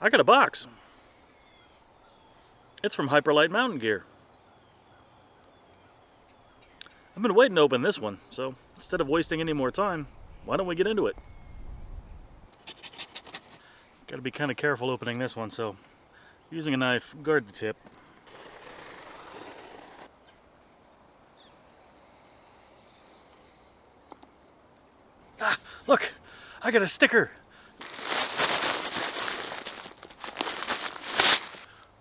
I got a box. It's from Hyperlite Mountain Gear. I've been waiting to open this one, so instead of wasting any more time, why don't we get into it? Gotta be kind of careful opening this one, so using a knife, guard the tip. Ah, look! I got a sticker!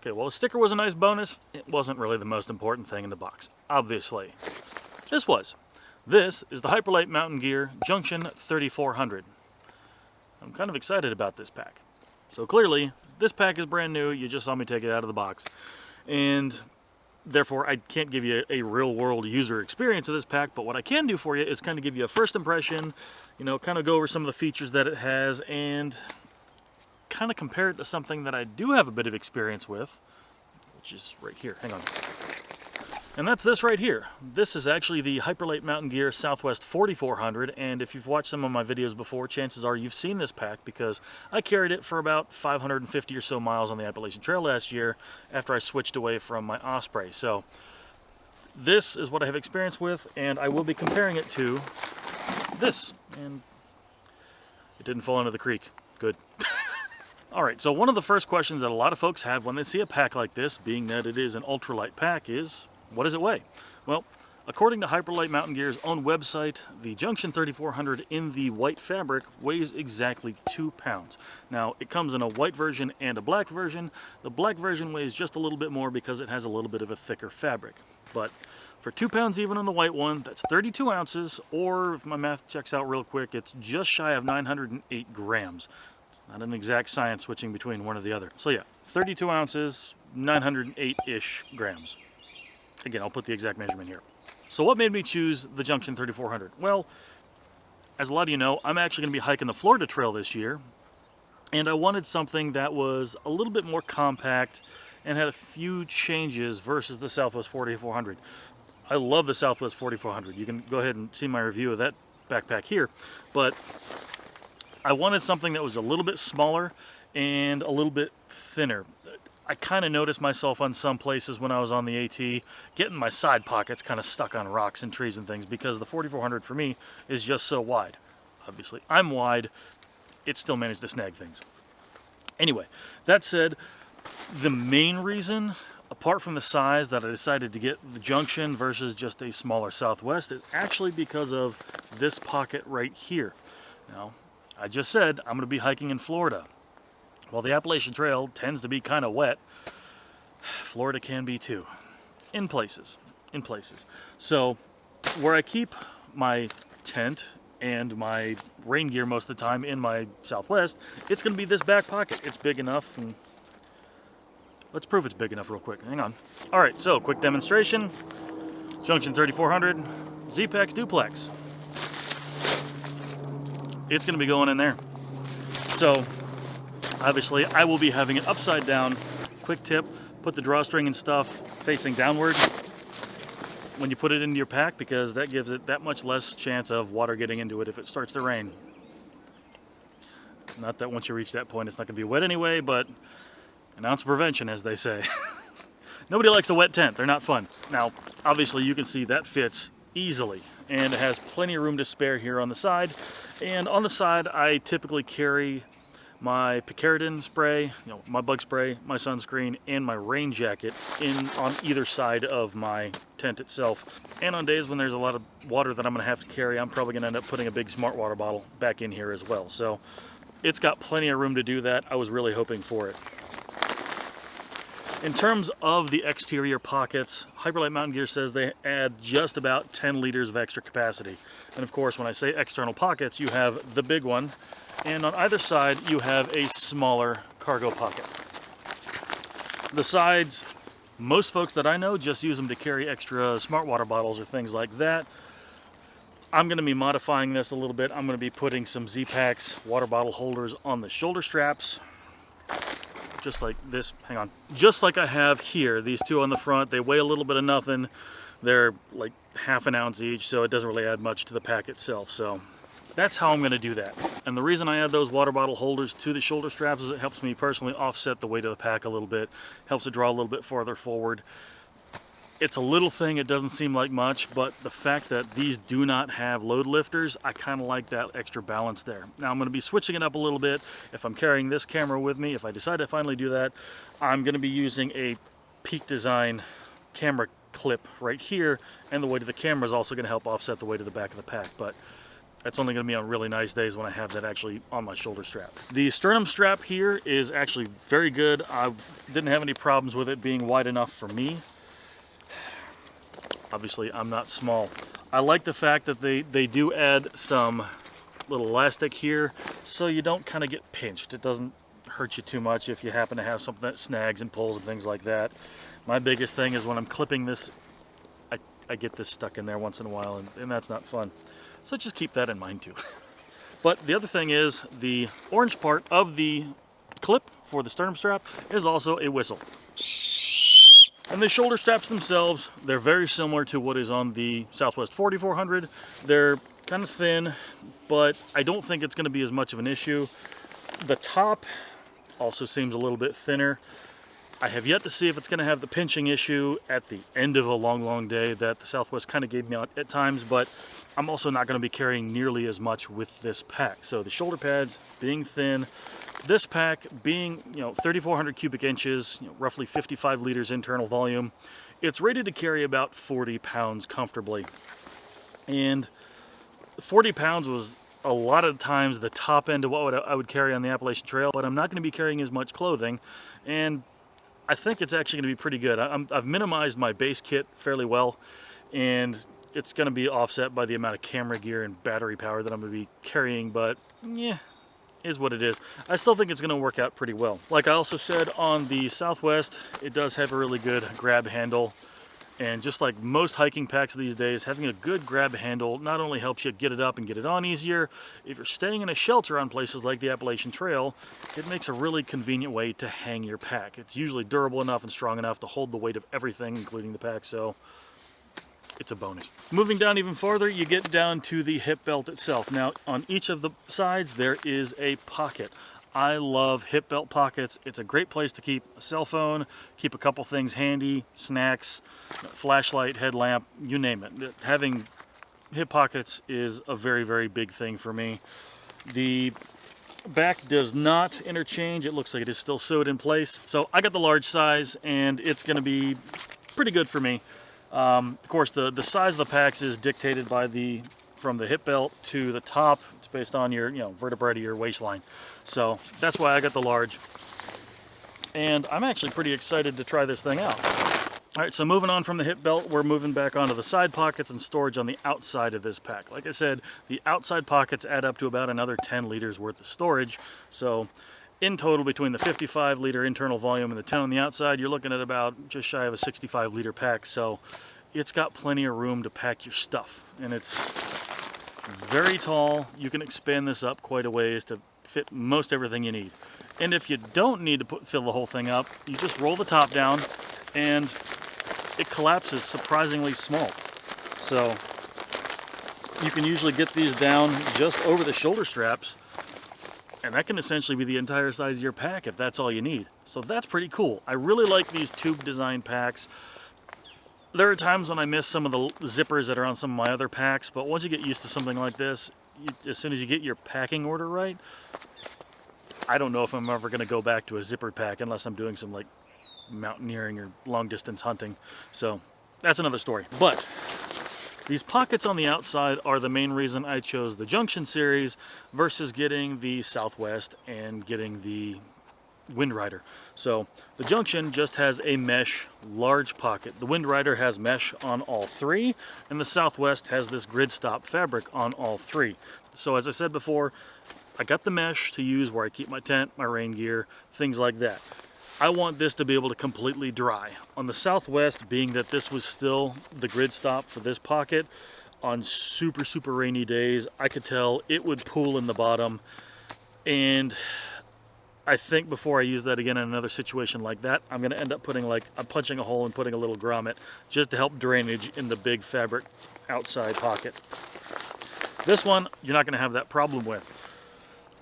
Okay, well, a sticker was a nice bonus. It wasn't really the most important thing in the box, obviously. This is the Hyperlite Mountain Gear Junction 3400. I'm kind of excited about this pack. So clearly, this pack is brand new. You just saw me take it out of the box. And therefore, I can't give you a real-world user experience of this pack, but what I can do for you is kind of give you a first impression, you know, kind of go over some of the features that it has, and kind of compare it to something that I do have a bit of experience with, which is right here. Hang on. And that's this right here. This is actually the Hyperlite Mountain Gear Southwest 4400, and if you've watched some of my videos before, chances are you've seen this pack because I carried it for about 550 or so miles on the Appalachian Trail last year after I switched away from my Osprey. So this is what I have experience with, and I will be comparing it to this. And it didn't fall into the creek. Good. Alright, so one of the first questions that a lot of folks have when they see a pack like this, being that it is an ultralight pack, is, what does it weigh? Well, according to Hyperlite Mountain Gear's own website, the Junction 3400 in the white fabric weighs exactly 2 pounds. Now, it comes in a white version and a black version. The black version weighs just a little bit more because it has a little bit of a thicker fabric. But for 2 pounds even on the white one, that's 32 ounces, or if my math checks out real quick, it's just shy of 908 grams. It's not an exact science switching between one or the other. So yeah, 32 ounces, 908-ish grams. Again, I'll put the exact measurement here. So what made me choose the Junction 3400? Well, as a lot of you know, I'm actually going to be hiking the Florida Trail this year, and I wanted something that was a little bit more compact and had a few changes versus the Southwest 4400. I love the Southwest 4400. You can go ahead and see my review of that backpack here, but I wanted something that was a little bit smaller and a little bit thinner. I kind of noticed myself on some places when I was on the AT getting my side pockets kind of stuck on rocks and trees and things because the 4400 for me is just so wide. Obviously, I'm wide. It still managed to snag things. Anyway, that said, the main reason, apart from the size, that I decided to get the Junction versus just a smaller Southwest is actually because of this pocket right here. Now, I just said I'm going to be hiking in Florida. Well, the Appalachian Trail tends to be kind of wet. Florida can be too, in places. So, where I keep my tent and my rain gear most of the time in my Southwest, it's going to be this back pocket. It's big enough, and let's prove it's big enough real quick. Hang on. All right, so quick demonstration. Junction 3400, Z-Packs Duplex. It's going to be going in there. So, obviously, I will be having it upside down. Quick tip, put the drawstring and stuff facing downward when you put it into your pack because that gives it that much less chance of water getting into it if it starts to rain. Not that once you reach that point it's not going to be wet anyway, but an ounce of prevention, as they say. Nobody likes a wet tent. They're not fun. Now, obviously, you can see that fits easily, and it has plenty of room to spare here on the side. And on the side, I typically carry my picaridin spray, you know, my bug spray, my sunscreen, and my rain jacket on either side of my tent itself. And on days when there's a lot of water that I'm going to have to carry, I'm probably going to end up putting a big smart water bottle back in here as well. So it's got plenty of room to do that. I was really hoping for it. In terms of the exterior pockets, Hyperlite Mountain Gear says they add just about 10 liters of extra capacity. And of course, when I say external pockets, you have the big one, and on either side you have a smaller cargo pocket. The sides, most folks that I know just use them to carry extra smart water bottles or things like that. I'm going to be modifying this a little bit. I'm going to be putting some Z-Packs water bottle holders on the shoulder straps. Just like this, hang on. Just like I have here, these two on the front, they weigh a little bit of nothing. They're like half an ounce each, so it doesn't really add much to the pack itself. So that's how I'm going to do that. And the reason I add those water bottle holders to the shoulder straps is it helps me personally offset the weight of the pack a little bit, helps it draw a little bit farther forward. It's a little thing, it doesn't seem like much, but the fact that these do not have load lifters, I kind of like that extra balance there. Now I'm going to be switching it up a little bit if I'm carrying this camera with me. If I decide to finally do that, I'm going to be using a Peak Design camera clip right here, and the weight of the camera is also going to help offset the weight of the back of the pack, but that's only going to be on really nice days when I have that actually on my shoulder strap. The sternum strap here is actually very good. I didn't have any problems with it being wide enough for me. Obviously, I'm not small. I like the fact that they do add some little elastic here so you don't kind of get pinched. It doesn't hurt you too much if you happen to have something that snags and pulls and things like that. My biggest thing is when I'm clipping this, I get this stuck in there once in a while, and that's not fun. So just keep that in mind too. But the other thing is the orange part of the clip for the sternum strap is also a whistle. And the shoulder straps themselves, they're very similar to what is on the Southwest 4400. They're kind of thin, but I don't think it's going to be as much of an issue. The top also seems a little bit thinner. I have yet to see if it's going to have the pinching issue at the end of a long day that the Southwest kind of gave me at times, but I'm also not going to be carrying nearly as much with this pack. So the shoulder pads being thin, this pack being 3,400 cubic inches, roughly 55 liters internal volume, it's rated to carry about 40 pounds comfortably. And 40 pounds was a lot of times the top end of what I would carry on the Appalachian Trail, but I'm not going to be carrying as much clothing, and I think it's actually going to be pretty good. I've minimized my base kit fairly well, and it's going to be offset by the amount of camera gear and battery power that I'm going to be carrying, but yeah, is what it is. I still think it's going to work out pretty well. Like I also said, on the Southwest, it does have a really good grab handle, and just like most hiking packs these days, having a good grab handle not only helps you get it up and get it on easier, if you're staying in a shelter on places like the Appalachian Trail, it makes a really convenient way to hang your pack. It's usually durable enough and strong enough to hold the weight of everything, including the pack, so it's a bonus. Moving down even farther, you get down to the hip belt itself. Now, on each of the sides, there is a pocket. I love hip belt pockets. It's a great place to keep a cell phone, keep a couple things handy, snacks, flashlight, headlamp, you name it. Having hip pockets is a very big thing for me. The back does not interchange. It looks like it is still sewed in place. So I got the large size, and it's going to be pretty good for me. Of course, the size of the packs is dictated by from the hip belt to the top. It's based on your vertebrae to your waistline. So that's why I got the large. And I'm actually pretty excited to try this thing out. All right, so moving on from the hip belt, we're moving back onto the side pockets and storage on the outside of this pack. Like I said, the outside pockets add up to about another 10 liters worth of storage. So in total, between the 55 liter internal volume and the 10 on the outside, you're looking at about just shy of a 65 liter pack. So it's got plenty of room to pack your stuff. And it's very tall. You can expand this up quite a ways to fit most everything you need. And if you don't need to fill the whole thing up, you just roll the top down and it collapses surprisingly small. So you can usually get these down just over the shoulder straps, and that can essentially be the entire size of your pack if that's all you need. So that's pretty cool. I really like these tube design packs. There are times when I miss some of the zippers that are on some of my other packs, but once you get used to something like this, as soon as you get your packing order right, I don't know if I'm ever going to go back to a zippered pack unless I'm doing some like mountaineering or long distance hunting. So that's another story. But these pockets on the outside are the main reason I chose the Junction series versus getting the Southwest and getting the Wind Rider. So the Junction just has a mesh large pocket. The Wind Rider has mesh on all three, and the Southwest has this grid stop fabric on all three. So as I said before, I got the mesh to use where I keep my tent, my rain gear, things like that. I want this to be able to completely dry. On the Southwest, being that this was still the grid stop for this pocket, on super rainy days, I could tell it would pool in the bottom, and I think before I use that again in another situation like that, I'm going to end up punching a hole and putting a little grommet just to help drainage in the big fabric outside pocket. This one, you're not going to have that problem with.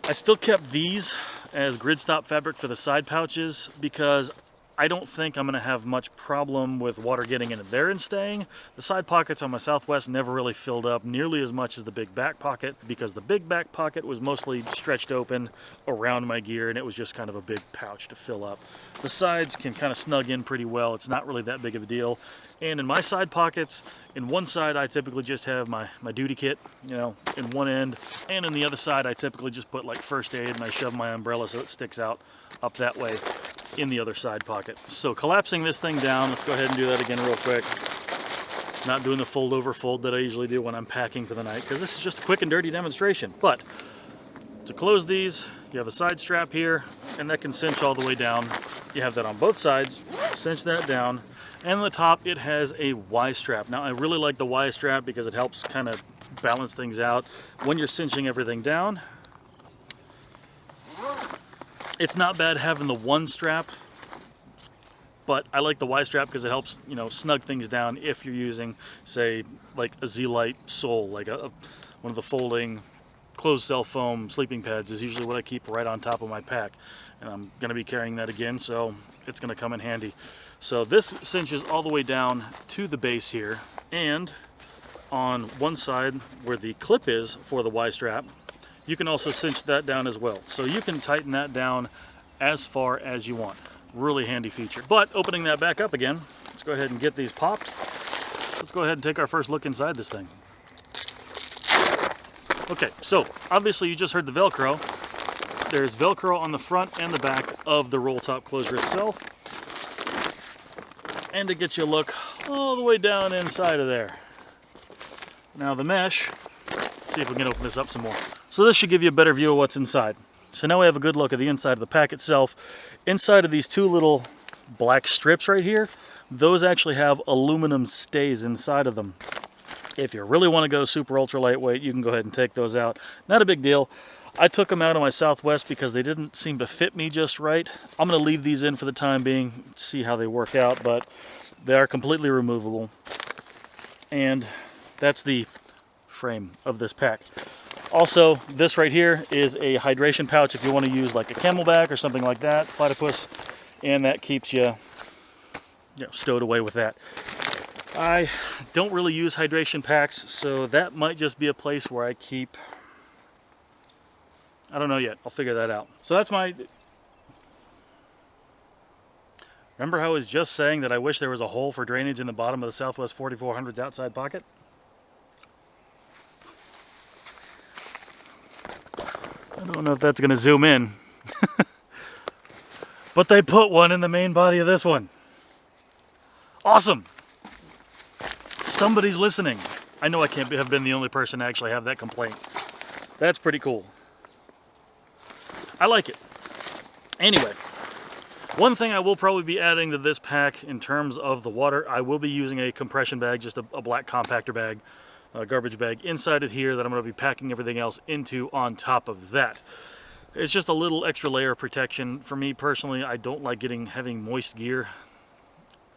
I still kept these as grid stop fabric for the side pouches because I don't think I'm going to have much problem with water getting into there and staying. The side pockets on my Southwest never really filled up nearly as much as the big back pocket because the big back pocket was mostly stretched open around my gear and it was just kind of a big pouch to fill up. The sides can kind of snug in pretty well. It's not really that big of a deal. And in my side pockets, in one side I typically just have my duty kit, you know, in one end, and in the other side I typically just put like first aid and I shove my umbrella so it sticks out up that way in the other side pocket. So collapsing this thing down, let's go ahead and do that again real quick. Not doing the fold over fold that I usually do when I'm packing for the night because this is just a quick and dirty demonstration. But to close these, you have a side strap here and that can cinch all the way down. You have that on both sides, cinch that down. And on the top, it has a Y strap. Now, I really like the Y strap because it helps kind of balance things out when you're cinching everything down. It's not bad having the one strap, but I like the Y strap because it helps, you know, snug things down if you're using, say, like a Z-Lite sole, like one of the folding closed cell foam sleeping pads is usually what I keep right on top of my pack. And I'm going to be carrying that again, so it's going to come in handy. So this cinches all the way down to the base here, and on one side where the clip is for the Y strap, you can also cinch that down as well. So you can tighten that down as far as you want. Really handy feature. But opening that back up again, let's go ahead and get these popped. Let's go ahead and take our first look inside this thing. Okay, so obviously you just heard the Velcro. There's Velcro on the front and the back of the roll top closure itself. And it gets you a look all the way down inside of there. Now the mesh, let's see if we can open this up some more. So this should give you a better view of what's inside. So now we have a good look at the inside of the pack itself. Inside of these two little black strips right here, those actually have aluminum stays inside of them. If you really want to go super ultra lightweight, you can go ahead and take those out. Not a big deal. I took them out on my Southwest because they didn't seem to fit me just right. I'm going to leave these in for the time being, see how they work out, but they are completely removable. And that's the frame of this pack. Also, this right here is a hydration pouch if you want to use like a camelback or something like that, platypus, and that keeps you, stowed away with that. I don't really use hydration packs, so that might just be a place where I keep, I don't know yet. I'll figure that out. So that's my... Remember how I was just saying that I wish there was a hole for drainage in the bottom of the Southwest 4400's outside pocket? I don't know if that's going to zoom in. But they put one in the main body of this one. Awesome! Somebody's listening. I know I can't have been the only person to actually have that complaint. That's pretty cool. I like it. Anyway, one thing I will probably be adding to this pack in terms of the water, I will be using a compression bag, just a black compactor bag, a garbage bag inside of here that I'm going to be packing everything else into on top of that. It's just a little extra layer of protection. For me personally, I don't like having moist gear,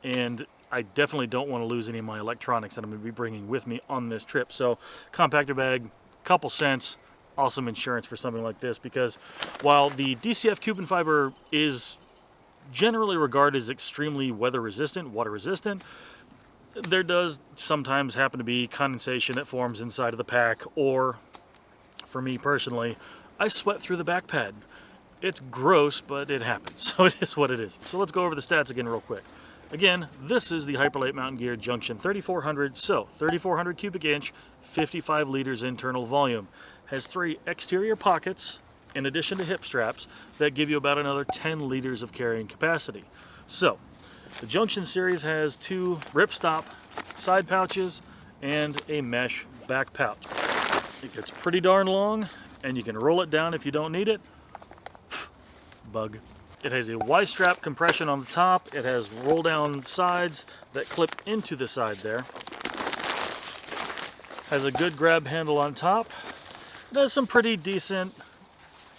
and I definitely don't want to lose any of my electronics that I'm going to be bringing with me on this trip. So compactor bag, couple cents, awesome insurance for something like this, because while the DCF Cuben fiber is generally regarded as extremely weather resistant, water resistant, there does sometimes happen to be condensation that forms inside of the pack, or for me personally, I sweat through the back pad. It's gross, but it happens, so it is what it is. So let's go over the stats again real quick. Again, this is the Hyperlite Mountain Gear Junction 3400, so 3400 cubic inch, 55 liters internal volume. Has 3 exterior pockets, in addition to hip straps, that give you about another 10 liters of carrying capacity. So, the Junction series has 2 ripstop side pouches and a mesh back pouch. It gets pretty darn long, and you can roll it down if you don't need it. Bug. It has a Y-strap compression on the top. It has roll-down sides that clip into the side there. Has a good grab handle on top. It has some pretty decent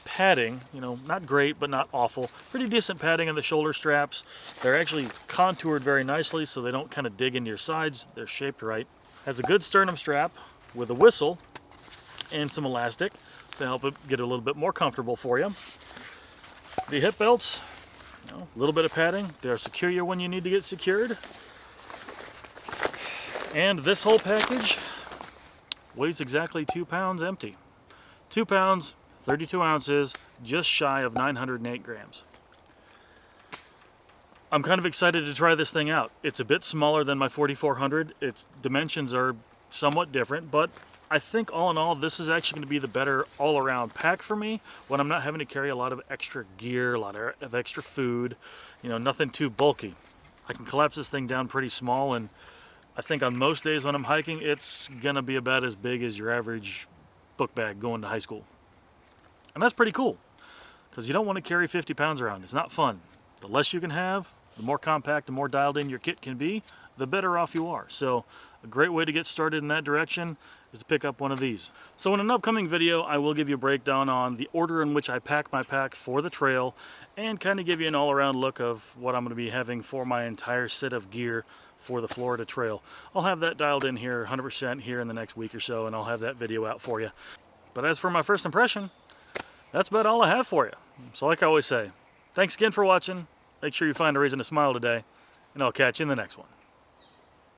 padding, not great, but not awful. Pretty decent padding on the shoulder straps. They're actually contoured very nicely so they don't kind of dig into your sides. They're shaped right. Has a good sternum strap with a whistle and some elastic. to help it get a little bit more comfortable for you. The hip belts, a little bit of padding. They'll secure you when you need to get secured. And this whole package weighs exactly 2 pounds empty. 2 pounds, 32 ounces, just shy of 908 grams. I'm kind of excited to try this thing out. It's a bit smaller than my 4400. Its dimensions are somewhat different, but I think all in all, this is actually going to be the better all-around pack for me when I'm not having to carry a lot of extra gear, a lot of extra food, nothing too bulky. I can collapse this thing down pretty small, and I think on most days when I'm hiking, it's going to be about as big as your average book bag going to high school. And that's pretty cool, because you don't want to carry 50 pounds around. It's not fun. The less you can have, the more compact and more dialed in your kit can be, the better off you are. So a great way to get started in that direction is to pick up one of these. So in an upcoming video, I will give you a breakdown on the order in which I pack my pack for the trail and kind of give you an all-around look of what I'm going to be having for my entire set of gear for the Florida Trail. I'll have that dialed in here 100% here in the next week or so, and I'll have that video out for you. But as for my first impression, that's about all I have for you. So like I always say, thanks again for watching. Make sure you find a reason to smile today, and I'll catch you in the next one.